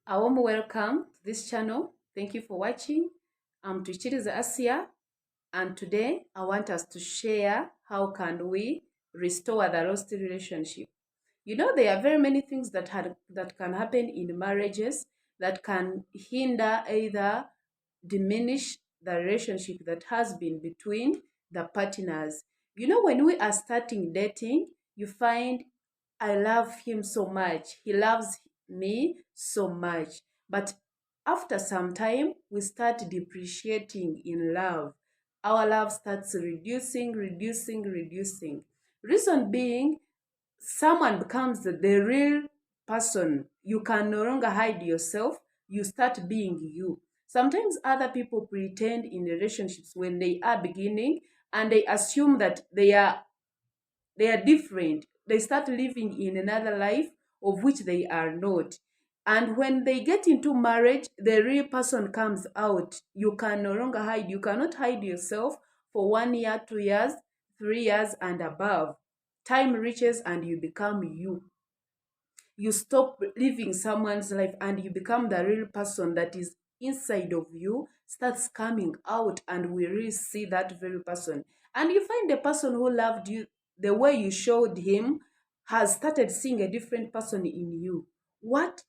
A warm welcome to this channel. Thank you for watching. I'm Tuchiriza Asia, and today I want us to share how can we restore the lost relationship. You know, there are very many things that can happen in marriages that can hinder, either diminish the relationship that has been between the partners. You know, when we are starting dating, you find I love him so much, he loves me so much. But after some time, we start depreciating in love. Our love starts reducing. Reason being, someone becomes the real person. You can no longer hide yourself. You start being you. Sometimes other people pretend in relationships when they are beginning, and they assume that they are different. They start living in another life of which they are not. And when they get into marriage, the real person comes out. You can no longer hide. You cannot hide yourself for 1 year, 2 years, 3 years, and above. Time reaches and you become you. You stop living someone's life and you become the real person that is inside of you starts coming out, and we really see that very person. And you find the person who loved you the way you showed him has started seeing a different person in you. What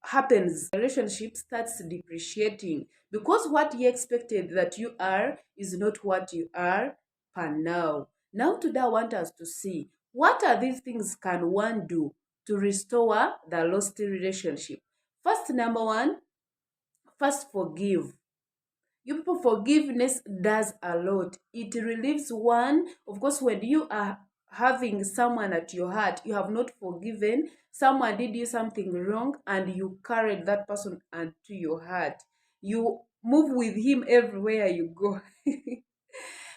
happens? The relationship starts depreciating because what he expected that you are is not what you are per now. Now today I want us to see what are these things can one do to restore the lost relationship. First, number one, first forgive. You people, forgiveness does a lot. It relieves one. Of course, when you are having someone at your heart, you have not forgiven, someone did you something wrong, and you carried that person onto your heart. You move with him everywhere you go.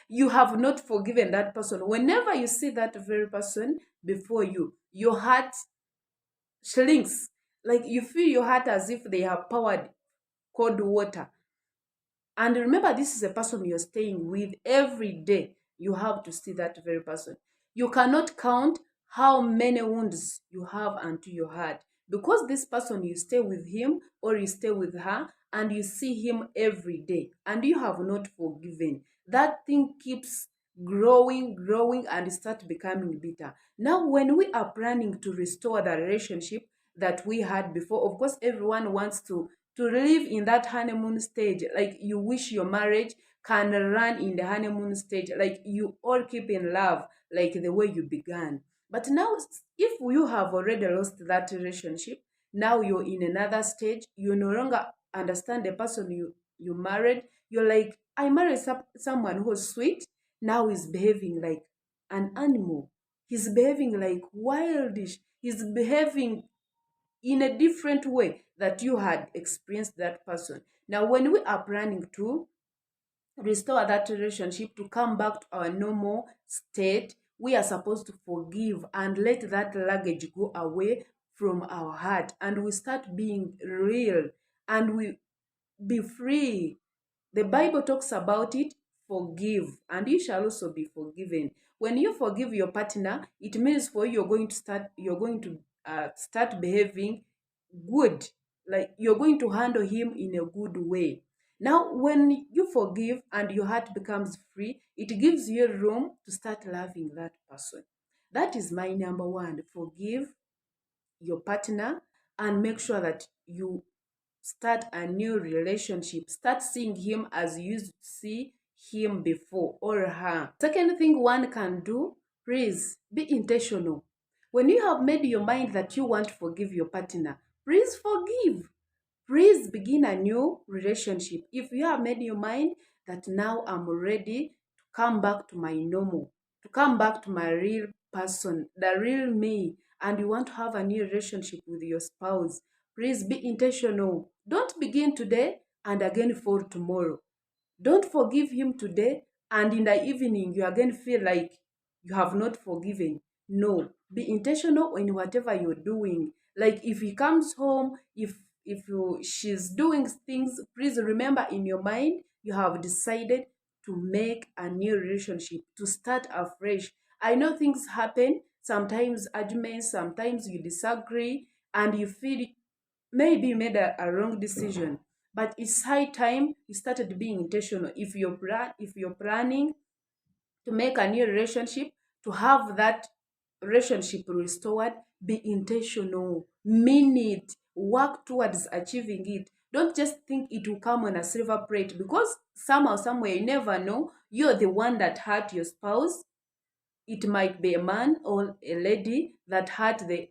You have not forgiven that person. Whenever you see that very person before you, your heart shrinks. Like you feel your heart as if they have poured cold water. And remember, this is a person you're staying with every day. You have to see that very person. You cannot count how many wounds you have unto your heart. Because this person, you stay with him or you stay with her and you see him every day and you have not forgiven. That thing keeps growing and start becoming bitter. Now, when we are planning to restore the relationship that we had before, of course, everyone wants to live in that honeymoon stage. Like you wish your marriage can run in the honeymoon stage, like you all keep in love like the way you began. But now, if you have already lost that relationship, now you're in another stage. You no longer understand the person you married. You're like, I married someone who's sweet. Now he's behaving like an animal. He's behaving like wildish. He's behaving in a different way that you had experienced that person. Now, when we are planning to restore that relationship to come back to our normal state, we are supposed to forgive and let that luggage go away from our heart, and we start being real and we be free. The Bible talks about it. Forgive, and you shall also be forgiven. When you forgive your partner, it means for you you're going to start behaving good. Like you're going to handle him in a good way. Now, when you forgive and your heart becomes free, it gives you room to start loving that person. That is my number one. Forgive your partner and make sure that you start a new relationship. Start seeing him as you used to see him before, or her. Second thing one can do, please be intentional. When you have made your mind that you want to forgive your partner, please forgive. Please begin a new relationship. If you have made your mind that now I'm ready to come back to my normal, to come back to my real person, the real me, and you want to have a new relationship with your spouse, please be intentional. Don't begin today and again fall tomorrow. Don't forgive him today and in the evening you again feel like you have not forgiven. No, be intentional in whatever you're doing. Like if he comes home, if she's doing things, please remember in your mind you have decided to make a new relationship, to start afresh. I know things happen, sometimes arguments, sometimes you disagree, and you feel maybe you made a wrong decision, but it's high time you started being intentional. If you're planning to make a new relationship, to have that relationship restored, be intentional, mean it, work towards achieving it. Don't just think it will come on a silver plate, because somehow, somewhere, you never know. You're the one that hurt your spouse. It might be a man or a lady that hurt the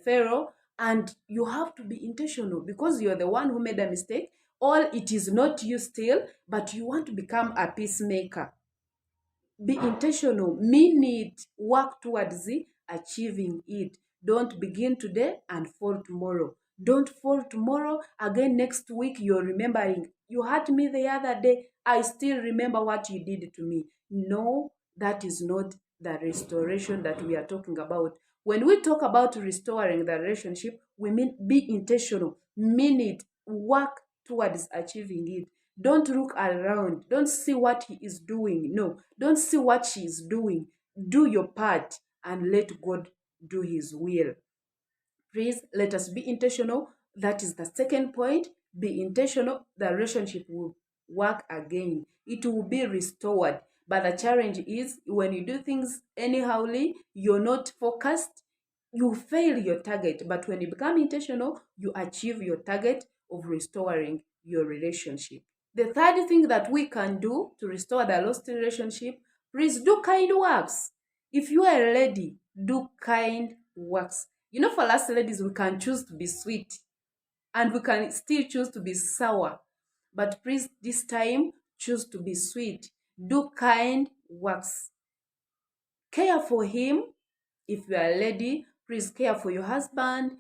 pharaoh, and you have to be intentional because you're the one who made a mistake, or it is not you still, but you want to become a peacemaker. Be intentional, mean it, work towards achieving it. Don't begin today and fall tomorrow. Don't fall tomorrow again. Next week you're remembering, you hurt me the other day, I still remember what you did to me. No, that is not the restoration that we are talking about. When we talk about restoring the relationship, we mean be intentional, mean it, work towards achieving it. Don't look around. Don't see what he is doing. No, don't see what she is doing. Do your part and let God do his will. Please let us be intentional. That is the second point. Be intentional. The relationship will work again. It will be restored. But the challenge is when you do things anyhowly, you're not focused, you fail your target. But when you become intentional, you achieve your target of restoring your relationship. The third thing that we can do to restore the lost relationship, please do kind works. If you are a lady, do kind works. You know, for us ladies, we can choose to be sweet and we can still choose to be sour. But please, this time, choose to be sweet. Do kind works. Care for him. If you are a lady, please care for your husband.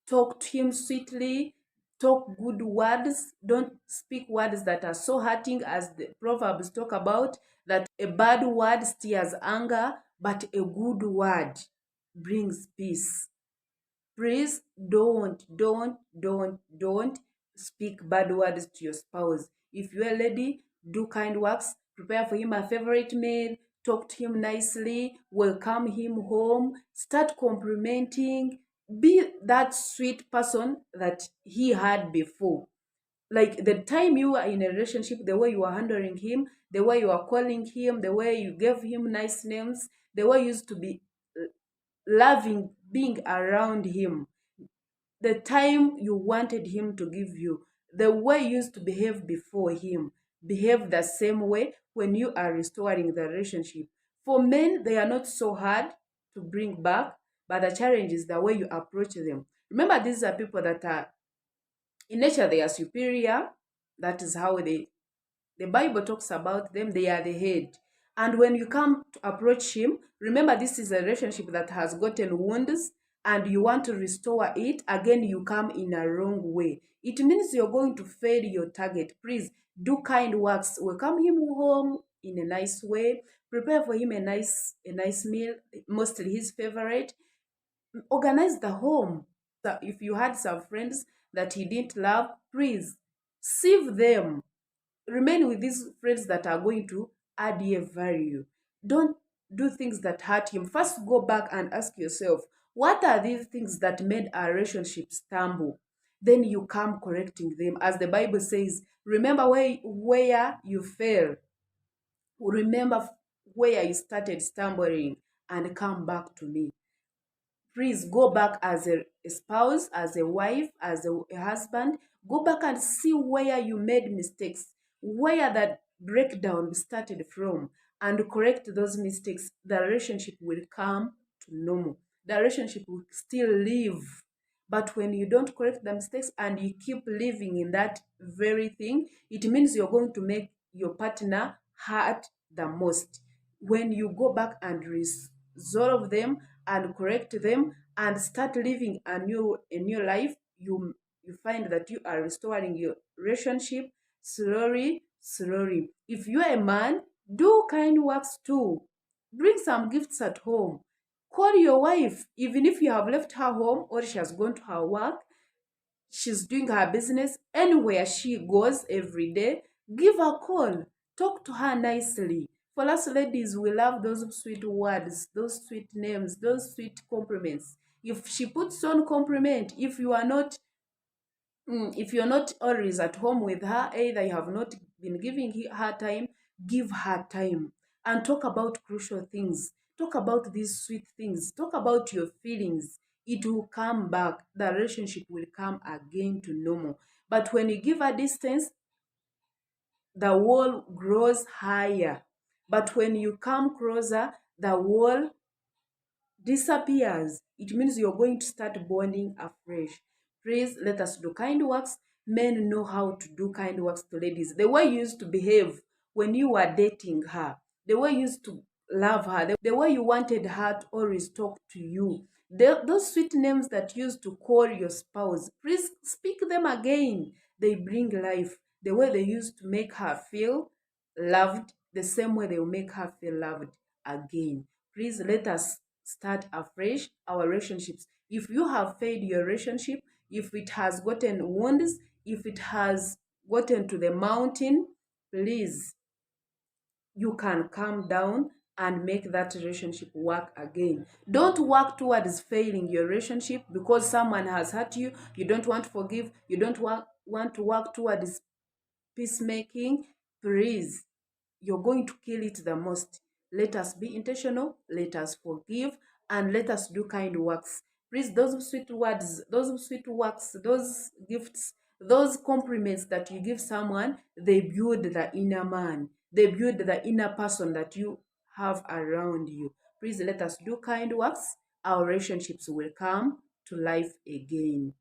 Talk to him sweetly. Talk good words. Don't speak words that are so hurting, as the Proverbs talk about, that a bad word stirs anger, but a good word brings peace. Please don't speak bad words to your spouse. If you're a lady, do kind works. Prepare for him a favorite meal. Talk to him nicely. Welcome him home. Start complimenting. Be that sweet person that he had before. Like the time you were in a relationship, the way you were handling him, the way you were calling him, the way you gave him nice names, the way you used to be loving being around him, the time you wanted him to give you, the way you used to behave before him, behave the same way when you are restoring the relationship. For men, they are not so hard to bring back, but the challenge is the way you approach them. Remember, these are people that are, in nature, they are superior. That is how the Bible talks about them. They are the head. And when you come to approach him, remember this is a relationship that has gotten wounds and you want to restore it. Again, you come in a wrong way. It means you're going to fail your target. Please do kind works. Welcome him home in a nice way. Prepare for him a nice meal, mostly his favorite. Organize the home. So if you had some friends that he didn't love, please save them. Remain with these friends that are going to add you value. Don't do things that hurt him. First, go back and ask yourself, what are these things that made our relationship stumble? Then you come correcting them. As the Bible says, remember where you failed. Remember where you started stumbling and come back to me. Please go back as a spouse, as a wife, as a husband. Go back and see where you made mistakes, where that breakdown started from, and correct those mistakes. The relationship will come to normal. The relationship will still live. But when you don't correct the mistakes and you keep living in that very thing, it means you're going to make your partner hurt the most. When you go back and resolve them and correct them and start living a new life, you find that you are restoring your relationship slowly. If you are a man, do kind works too. Bring some gifts at home. Call your wife, even if you have left her home or she has gone to her work, she's doing her business, anywhere she goes every day, give her a call. Talk to her nicely. For us ladies, we love those sweet words, those sweet names, those sweet compliments. If she puts on compliment, if you are not If you're not always at home with her, either you have not been giving her time, give her time and talk about crucial things. Talk about these sweet things. Talk about your feelings. It will come back. The relationship will come again to normal. But when you give her distance, the wall grows higher. But when you come closer, the wall disappears. It means you're going to start bonding afresh. Please let us do kind works. Men know how to do kind works to ladies. The way you used to behave when you were dating her, the way you used to love her, the way you wanted her to always talk to you, those sweet names that you used to call your spouse, please speak them again. They bring life. The way they used to make her feel loved, the same way they will make her feel loved again. Please let us start afresh our relationships. If you have failed your relationship, if it has gotten wounds, if it has gotten to the mountain, please, you can calm down and make that relationship work again. Don't work towards failing your relationship because someone has hurt you. You don't want to forgive. You don't want to work towards peacemaking. Please, you're going to kill it the most. Let us be intentional, let us forgive, and let us do kind works. Please, those sweet words, those sweet works, those gifts, those compliments that you give someone, they build the inner man. They build the inner person that you have around you. Please let us do kind works. Our relationships will come to life again.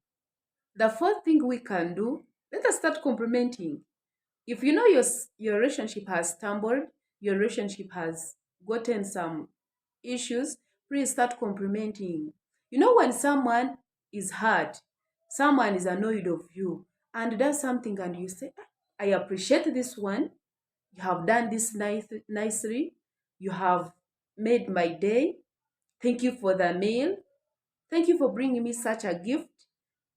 The fourth thing we can do, let us start complimenting. If you know your relationship has stumbled, your relationship has gotten some issues, please start complimenting. You know, when someone is hurt, someone is annoyed of you and does something and you say, "Ah, I appreciate this one. You have done this nicely. You have made my day. Thank you for the meal. Thank you for bringing me such a gift.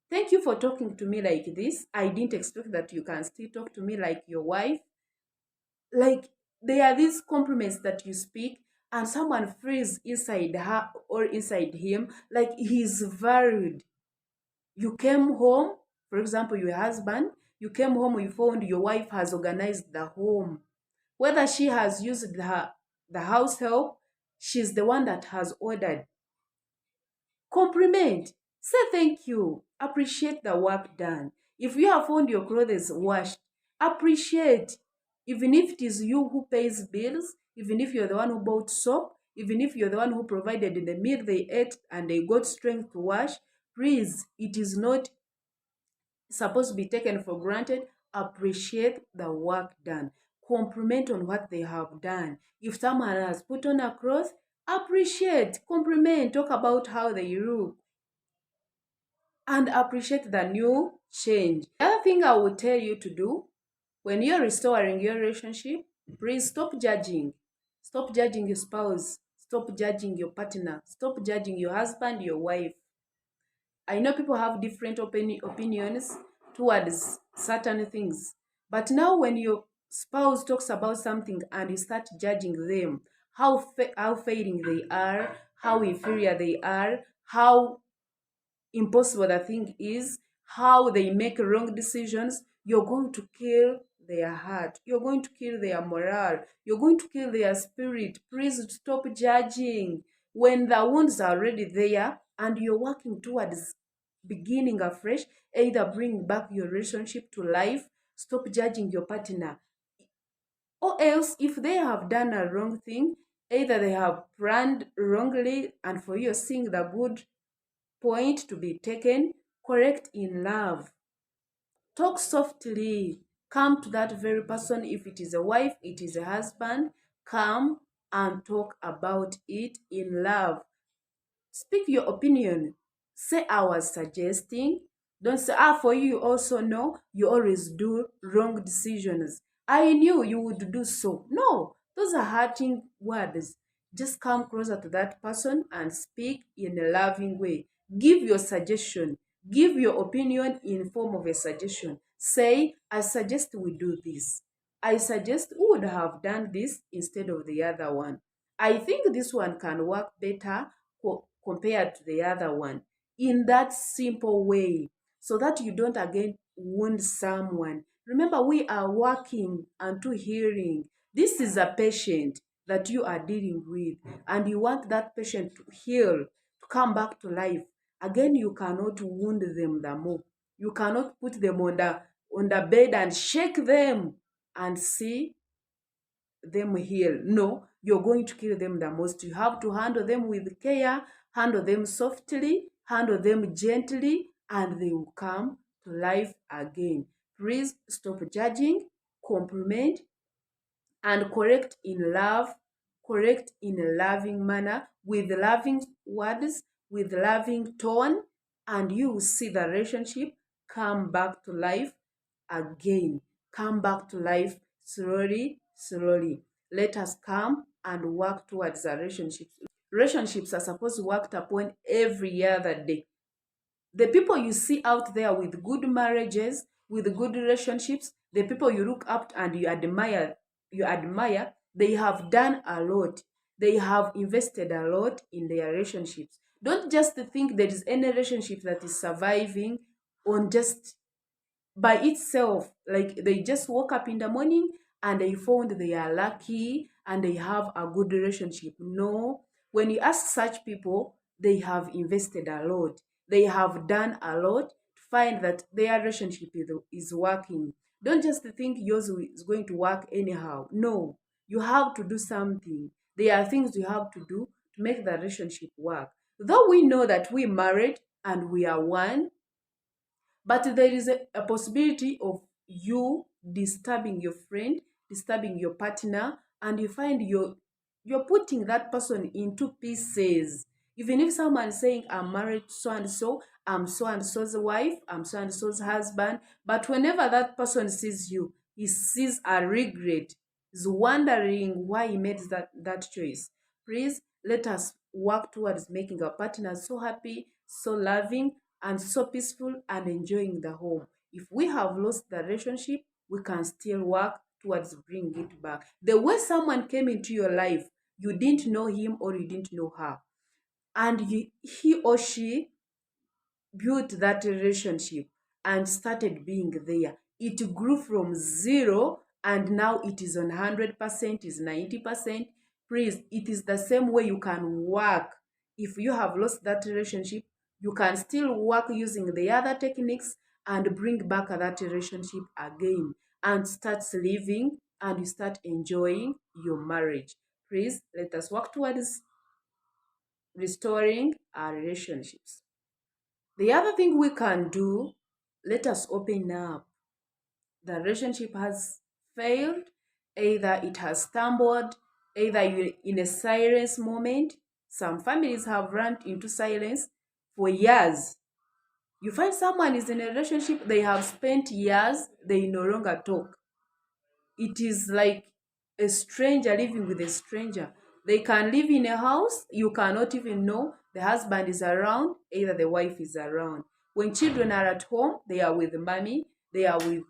Thank you for talking to me like this. I didn't expect that you can still talk to me like your wife." Like, there are these compliments that you speak and someone feels inside her or inside him like he's valued. You came home, for example, your husband, you came home, you found your wife has organized the home. Whether she has used the house help, she's the one that has ordered. Compliment. Say thank you. Appreciate the work done. If you have found your clothes washed, appreciate. Even if it is you who pays bills, even if you're the one who bought soap, even if you're the one who provided the meal they ate and they got strength to wash, please, it is not supposed to be taken for granted. Appreciate the work done. Compliment on what they have done. If someone has put on a cloth, appreciate, compliment, talk about how they look, and appreciate the new change. The other thing I would tell you to do when you're restoring your relationship, please stop judging. Stop judging your spouse. Stop judging your partner. Stop judging your husband, your wife. I know people have different opinions towards certain things. But now when your spouse talks about something and you start judging them, how failing they are, how inferior they are, how impossible the thing is, how they make wrong decisions, you're going to kill their heart. You're going to kill their morale. You're going to kill their spirit. Please stop judging. When the wounds are already there and you're working towards beginning afresh, either bring back your relationship to life, stop judging your partner. Or else, if they have done a wrong thing, either they have planned wrongly and for you seeing the good point to be taken, correct in love. Talk softly. Come to that very person. If it is a wife, it is a husband. Come and talk about it in love. Speak your opinion. Say, I was suggesting. Don't say, for you also know you always do wrong decisions. I knew you would do so. No, those are hurting words. Just come closer to that person and speak in a loving way. Give your suggestion. Give your opinion in form of a suggestion. Say, I suggest we do this. I suggest we would have done this instead of the other one. I think this one can work better compared to the other one. In that simple way, so that you don't again wound someone. Remember, we are working unto healing. This is a patient that you are dealing with, and you want that patient to heal, to come back to life. Again, you cannot wound them the more. You cannot put them on the bed and shake them and see them heal. No, you're going to kill them the most. You have to handle them with care, handle them softly, handle them gently, and they will come to life again. Please stop judging, compliment, and correct in love, correct in a loving manner, with loving words, with loving tone, and you will see the relationship come back to life again. Come back to life slowly, slowly. Let us come and work towards the relationships. Relationships are supposed to work upon every other day. The people you see out there with good marriages, with good relationships, the people you look up to and you admire, they have done a lot. They have invested a lot in their relationships. Don't just think there is any relationship that is surviving on just by itself. Like they just woke up in the morning and they found they are lucky and they have a good relationship. No, when you ask such people, they have invested a lot. They have done a lot to find that their relationship is working. Don't just think yours is going to work anyhow. No, you have to do something. There are things you have to do to make the relationship work. Though we know that we married and we are one, but there is a possibility of you disturbing your friend, disturbing your partner, and you find you're putting that person into pieces. Even if someone is saying, I'm married to so and so, I'm so and so's wife, I'm so and so's husband, but whenever that person sees you, he sees a regret, is wondering why he made that choice. Please let us work towards making our partners so happy, so loving, and so peaceful and enjoying the home. If we have lost the relationship, we can still work towards bringing it back. The way someone came into your life, you didn't know him or you didn't know her, and he or she built that relationship and started being there. It grew from zero and now it is on 100%, is 90%. Please, it is the same way you can work. If you have lost that relationship, you can still work using the other techniques and bring back that relationship again and start living and you start enjoying your marriage. Please, let us work towards restoring our relationships. The other thing we can do, let us open up. The relationship has failed, either it has stumbled, either you're in a silence moment. Some families have run into silence for years. You find someone is in a relationship, they have spent years, they no longer talk. It is like a stranger living with a stranger. They can live in a house, you cannot even know the husband is around, either the wife is around. When children are at home, they are with mommy, they are with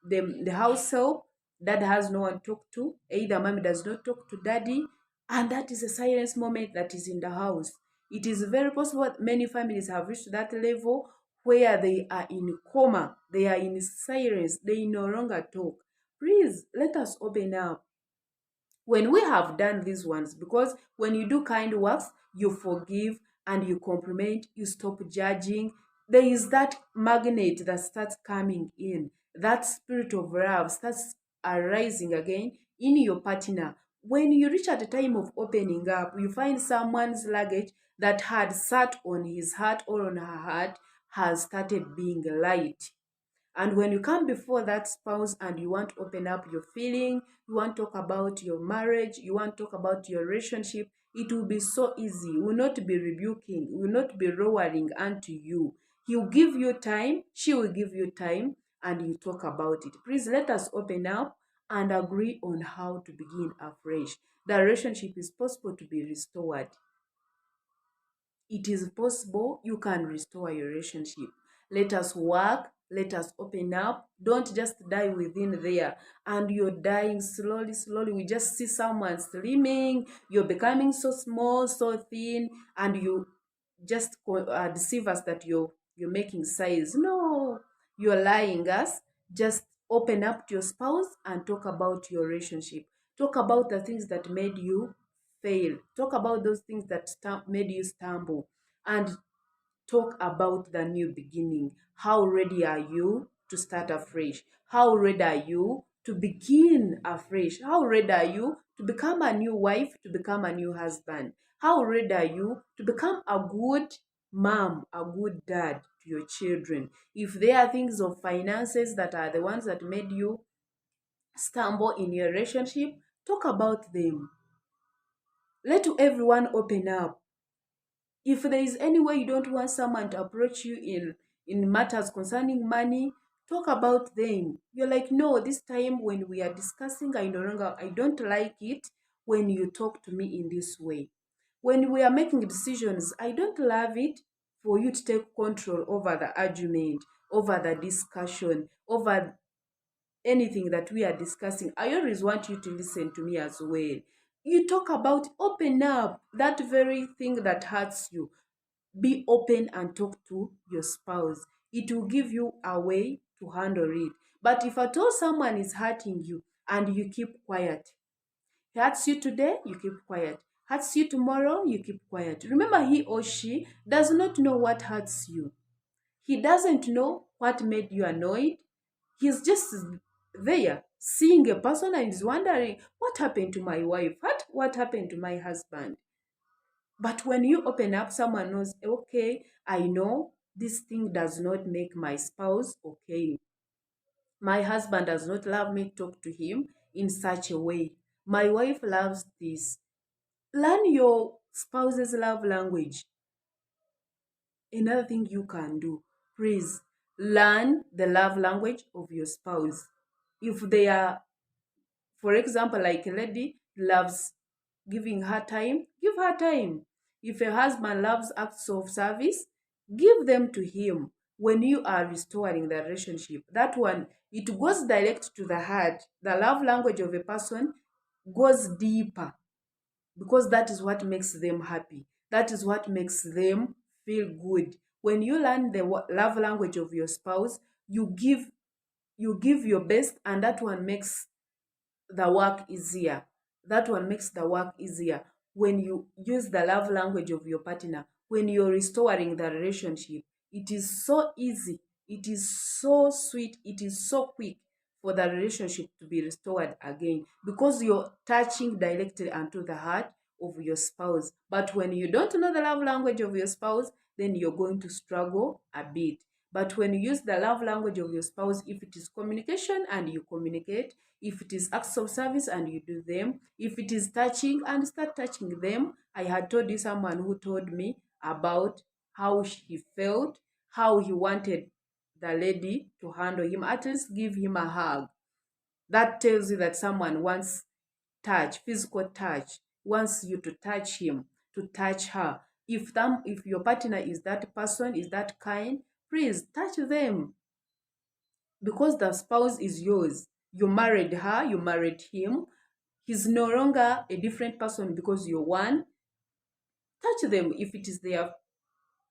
the house help. Dad has no one to talk to, either mommy does not talk to daddy, and that is a silence moment that is in the house. It is very possible that many families have reached that level where they are in coma, they are in silence, they no longer talk. Please let us open up when we have done these ones, because when you do kind works, you forgive and you compliment, you stop judging. There is that magnet that starts coming in, that spirit of love starts arising again in your partner. When you reach at the time of opening up, you find someone's luggage that had sat on his heart or on her heart has started being light. And when you come before that spouse and you want to open up your feeling, you want to talk about your marriage, you want to talk about your relationship, it will be so easy. He will not be rebuking, he will not be lowering unto you. He will give you time, she will give you time, and you talk about it. Please let us open up and agree on how to begin afresh. The relationship is possible to be restored. It is possible you can restore your relationship. Let us work, let us open up. Don't just die within there. And you're dying slowly, slowly. We just see someone slimming, you're becoming so small, so thin, and you just deceive us that you're you're making size. No, you're lying us. Just open up to your spouse and talk about your relationship. Talk about the things that made you fail. Talk about those things that made you stumble. And talk about the new beginning. How ready are you to start afresh? How ready are you to begin afresh? How ready are you to become a new wife, to become a new husband? How ready are you to become a good mom, a good dad to your children? If there are things of finances that are the ones that made you stumble in your relationship, talk about them. Let everyone open up. If there is any way you don't want someone to approach you in matters concerning money, talk about them. You're like, no, this time when we are discussing, I don't like it when you talk to me in this way. When we are making decisions, I don't love it for you to take control over the argument, over the discussion, over anything that we are discussing. I always want you to listen to me as well. You talk about, open up that very thing that hurts you. Be open and talk to your spouse. It will give you a way to handle it. But if at all someone is hurting you and you keep quiet, hurts you today, you keep quiet. Hurts you tomorrow, you keep quiet. Remember, he or she does not know what hurts you. He doesn't know what made you annoyed. He's just there seeing a person and is wondering, what happened to my wife? What happened to my husband? But when you open up, someone knows, okay, I know this thing does not make my spouse okay. My husband does not love me to talk to him in such a way. My wife loves this. Learn your spouse's love language. Another thing you can do, please learn the love language of your spouse. If they are, for example, like a lady loves giving her time, give her time. If a husband loves acts of service, give them to him. When you are restoring the relationship, that one, it goes direct to the heart. The love language of a person goes deeper because that is what makes them happy. That is what makes them feel good. When you learn the love language of your spouse, you give your best, and that one makes the work easier. That one makes the work easier. When you use the love language of your partner, when you're restoring the relationship, it is so easy, it is so sweet, it is so quick for the relationship to be restored again because you're touching directly onto the heart of your spouse. But when you don't know the love language of your spouse, then you're going to struggle a bit. But when you use the love language of your spouse, if it is communication and you communicate, if it is acts of service and you do them, if it is touching and start touching them. I had told you someone who told me about how he felt, how he wanted the lady to handle him, at least give him a hug. That tells you that someone wants touch, physical touch, wants you to touch him, to touch her. If your partner is that person, is that kind, please touch them because the spouse is yours. You married her, you married him. He's no longer a different person because you're one. Touch them. If it is their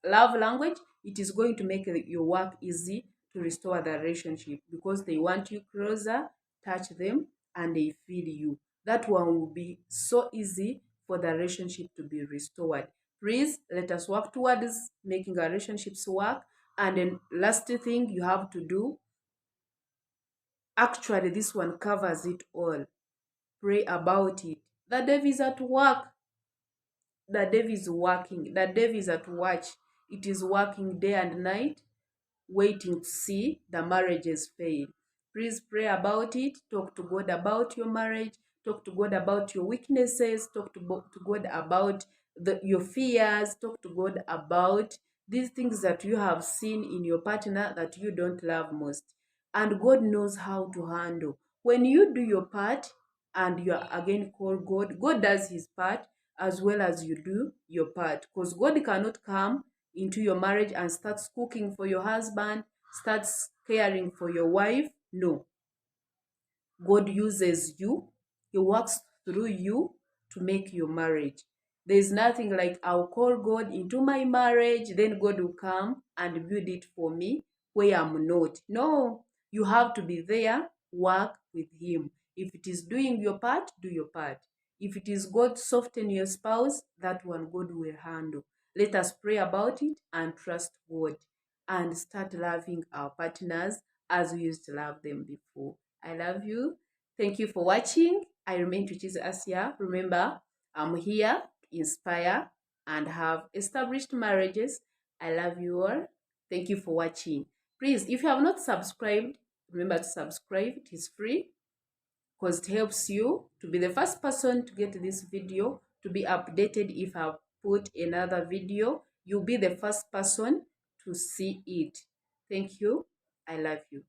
love language, it is going to make your work easy to restore the relationship because they want you closer. Touch them and they feel you. That one will be so easy for the relationship to be restored. Please let us work towards making our relationships work. And then last thing you have to do, actually this one covers it all. Pray about it. The devil is at work. The devil is working. The devil is at watch. It is working day and night, waiting to see the marriages fail. Please pray about it. Talk to God about your marriage. Talk to God about your weaknesses. Talk to God about your fears. Talk to God about these things that you have seen in your partner that you don't love most. And God knows how to handle. When you do your part and you are again call God, God does his part as well as you do your part. Because God cannot come into your marriage and starts cooking for your husband, starts caring for your wife. No. God uses you. He works through you to make your marriage. There's nothing like I'll call God into my marriage, then God will come and build it for me where I'm not. No, you have to be there, work with Him. If it is doing your part, do your part. If it is God soften your spouse, that one God will handle. Let us pray about it and trust God and start loving our partners as we used to love them before. I love you. Thank you for watching. I remain Tuchiz Asia. Remember, I'm here to inspire and have established marriages. I love you all. Thank you for watching. Please, if you have not subscribed, remember to subscribe. It is free because it helps you to be the first person to get this video, to be updated if I put another video. You'll be the first person to see it. Thank you. I love you.